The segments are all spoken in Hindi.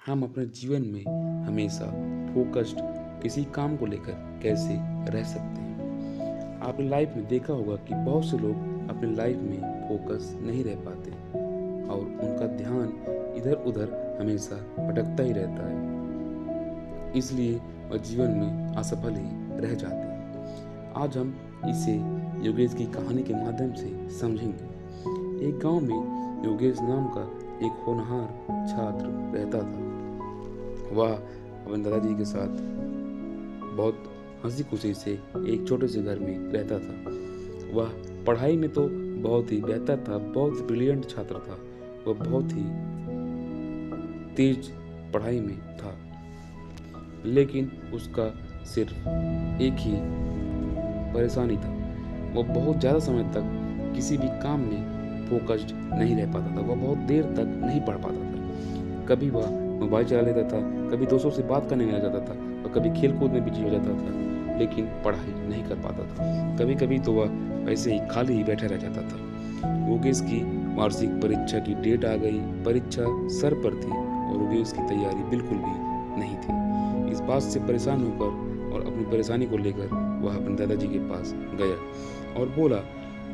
हम अपने जीवन में हमेशा फोकस्ड किसी काम को लेकर कैसे रह सकते हैं। आपने लाइफ में देखा होगा कि बहुत से लोग अपनी लाइफ में फोकस नहीं रह पाते और उनका ध्यान इधर उधर हमेशा भटकता ही रहता है, इसलिए वह जीवन में असफल ही रह जाते हैं। आज हम इसे योगेश की कहानी के माध्यम से समझेंगे। एक गांव में योगेश नाम का एक होनहार छात्र रहता था। वह अपने दादाजी के साथ बहुत हंसी खुशी से एक छोटे से घर में रहता था। वह पढ़ाई में तो बहुत ही बेहतर था, बहुत ब्रिलियंट छात्र था। वह बहुत ही तेज पढ़ाई में था, लेकिन उसका सिर्फ एक ही परेशानी था। वह बहुत ज़्यादा समय तक किसी भी काम में फोकस्ड नहीं रह पाता था। वह बहुत देर तक नहीं पढ़ पाता था। कभी वह मोबाइल चला लेता था, कभी दोस्तों से बात करने लग जाता था और कभी खेल कूद में बिजी हो जाता था, लेकिन पढ़ाई नहीं कर पाता था। कभी कभी तो वह ऐसे ही खाली ही बैठा रह जाता था। योगेश की वार्षिक परीक्षा की डेट आ गई। परीक्षा सर पर थी और योगेश की तैयारी बिल्कुल भी नहीं थी। इस बात से परेशान होकर और अपनी परेशानी को लेकर वह अपने दादाजी के पास गया और बोला,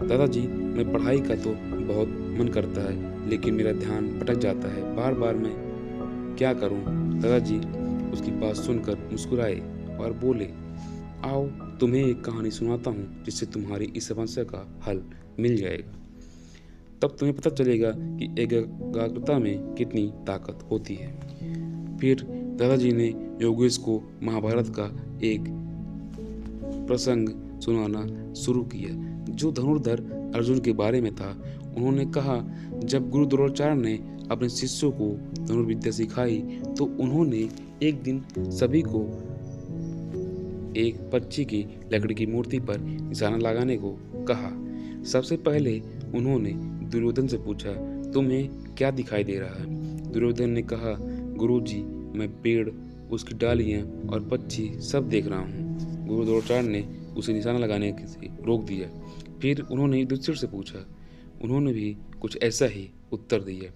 दादाजी, मैं पढ़ाई का तो बहुत मन करता है, लेकिन मेरा ध्यान भटक जाता है। बार बार मैं क्या करूं? दादाजी उसकी बात सुनकर मुस्कुराए और बोले, आओ तुम्हें एक कहानी सुनाता हूँ जिससे तुम्हारी इस समस्या का हल मिल जाएगा। तब तुम्हें पता चलेगा कि एकाग्रता में कितनी ताकत होती है। फिर दादाजी ने योगेश को महाभारत का एक प्रसंग सुनाना शुरू किया जो धनुर्धर अर्जुन के बारे में था। उन्होंने कहा, जब गुरु द्रोणाचार्य ने अपने शिष्यों को धनुर्विद्या सिखाई तो उन्होंने एक दिन सभी को एक पक्षी की लकड़ी की मूर्ति पर निशाना लगाने को कहा। सबसे पहले उन्होंने दुर्योधन से पूछा, तुम्हें क्या दिखाई दे रहा है? दुर्योधन ने कहा, गुरुजी, मैं पेड़, उसकी डालियां और पक्षी सब देख रहा हूँ। गुरु द्रोणाचार्य ने उसे निशाना लगाने से रोक दिया। फिर उन्होंने युधिष्ठिर से पूछा। उन्होंने भी कुछ ऐसा ही उत्तर दिया।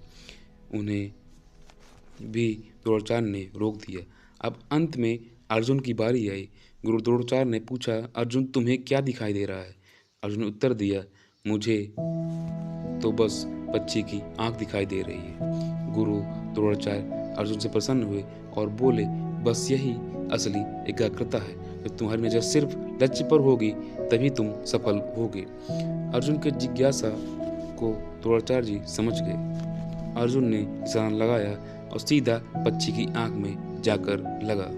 उन्हें भी द्रोणाचार्य ने रोक दिया। अब अंत में अर्जुन की बारी आई। गुरु द्रोणाचार्य ने पूछा, अर्जुन, तुम्हें क्या दिखाई दे रहा है? अर्जुन ने उत्तर दिया, मुझे तो बस पक्षी की आंख दिखाई दे रही है। गुरु द्रोणाचार्य अर्जुन से प्रसन्न हुए और बोले, बस यही असली एकाग्रता है। जब तुम्हारी नजर सिर्फ लक्ष्य पर होगी तभी तुम सफल होगे। अर्जुन के जिज्ञासा को द्रोणाचार्य जी समझ गए। अर्जुन ने निशाना लगाया और सीधा पक्षी की आंख में जाकर लगा।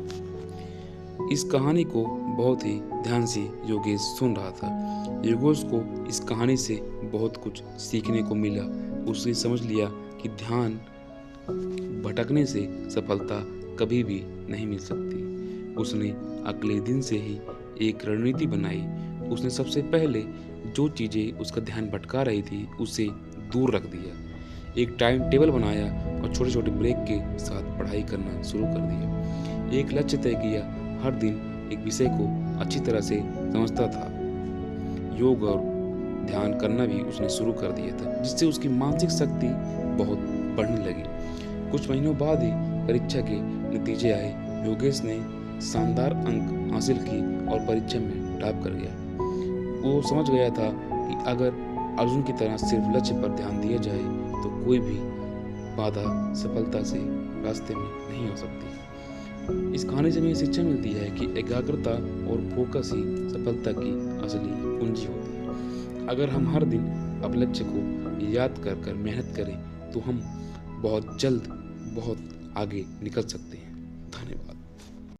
इस कहानी को बहुत ही ध्यान से योगेश सुन रहा था। योगेश को इस कहानी से बहुत कुछ सीखने को मिला। उसने समझ लिया कि ध्यान भटकने से सफलता कभी भी नहीं मिल सकती। उसने अगले दिन से ही एक रणनीति बनाई। उसने सबसे पहले जो चीज़ें उसका ध्यान भटका रही थी उसे दूर रख दिया। एक टाइम टेबल बनाया और छोटे छोटे ब्रेक के साथ पढ़ाई करना शुरू कर दिया। एक लक्ष्य तय किया, हर दिन एक विषय को अच्छी तरह से समझता था। योग और ध्यान करना भी उसने शुरू कर दिया था, जिससे उसकी मानसिक शक्ति बहुत बढ़ने लगी। कुछ महीनों बाद ही परीक्षा के नतीजे आए। योगेश ने शानदार अंक हासिल की और परीक्षा में टॉप कर गया। वो समझ गया था कि अगर अर्जुन की तरह सिर्फ लक्ष्य पर ध्यान दिया जाए तो कोई भी बाधा सफलता से रास्ते में नहीं हो सकती। इस कहानी से हमें शिक्षा मिलती है कि एकाग्रता और फोकस ही सफलता की असली कुंजी होती है। अगर हम हर दिन अपने लक्ष्य को याद कर कर मेहनत करें तो हम बहुत जल्द बहुत आगे निकल सकते हैं। धन्यवाद।